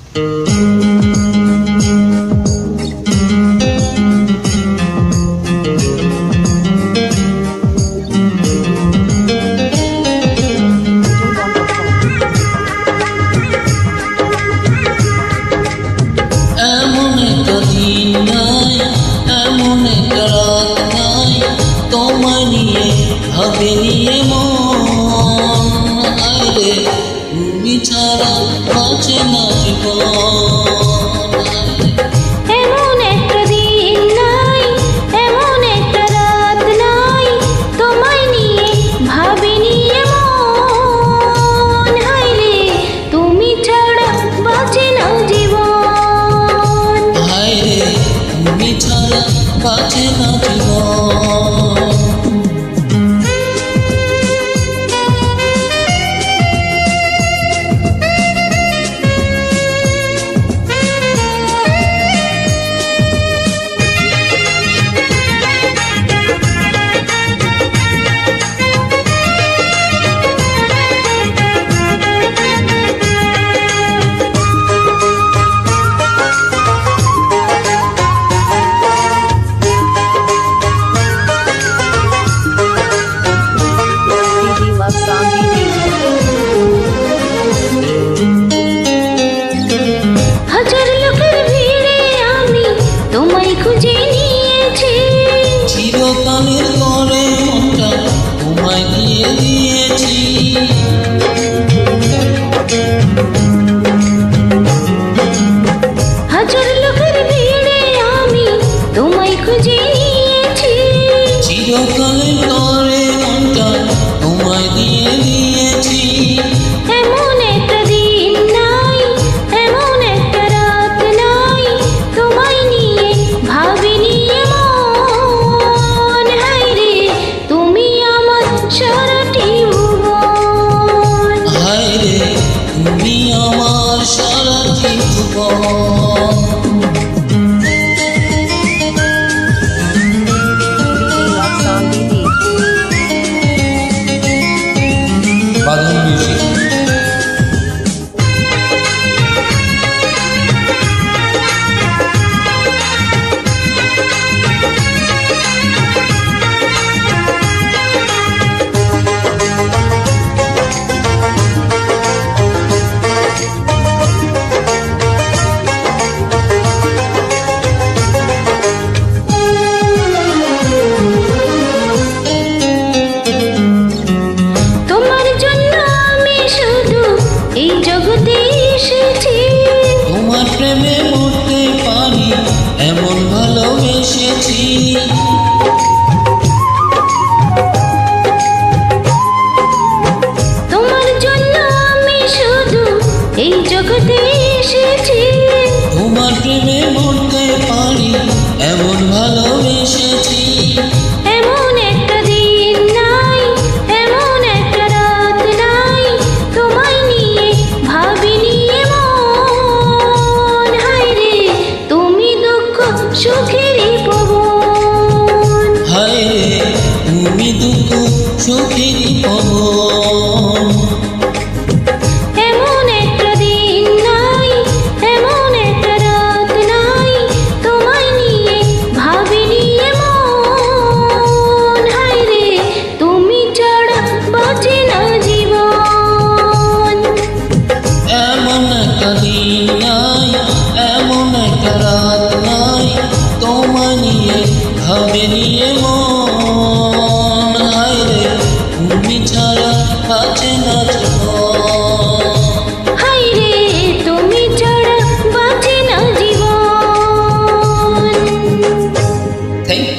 এমন একটা দিন নাই, এমন একটা রাত নাই, তোমায় নিয়ে ভাবে নিয়ে মন। আরে তুমি ছাড়া বাঁচে না জীবন। এমন একটা দিন নাই, এমন একটা রাত নাই, তোমায় নিয়ে ভাবি নিয়ে মন। হায়রে তুমি ছাড়া বাঁচে না জীবন। হায়রে তুমি ছাড়া বাঁচে না জীবন। হাজার লোকের ভিড়ে আমি তোমায় খুঁজে নিয়েছি। চিরকালের তরে মনটা তোমায় দিয়ে দিয়েছি। হাজার লোকের ভিড়ে আমি তোমায় খুঁজে নিয়েছি। চিরকালের তরে মনটা তোমায় দিয়ে দিয়েছি। এমন একটা দিন নাই, এমন একটা রাত নাই, তোমায় নিয়ে ভাবি নিয়ে মন। হায়রে তুমি আমার সারাটি ভুবন। হায়রে তুমি আমার সারা জীবন। বাদল মিউজিক। তোমার জন্য আমি শুধু এই জগতে এসেছি। তোমার প্রেমে মরতে পারি এমন ভালোবেসেছি। তোমার জন্য আমি শুধু এই জগতে এসেছি। তোমার প্রেমে মরতে পারি এমন ভালোবেসেছি। এমন একটা দিন নাই, এমন একটা রাত নাই, তোমায় নিয়ে ভাবি নিয়ে মন। হায়রে তুমি দুঃখ সুখেরই পবন। হায়রে তুমি দুঃখ সুখেরই পবন। এমন একটা দিন নাই, এমন একটা রাত নাই, তোমায় নিয়ে ভাবি নিয়ে মন। হায়রে তুমি ছাড়া বাঁচে না জীবন। এমন একটা দিন নাই, এমন একটা রাত নাই, তোমায় নিয়ে ভাবে নিয়ে মন। হায়রে তুমি ছাড়া বাঁচে না জীবন।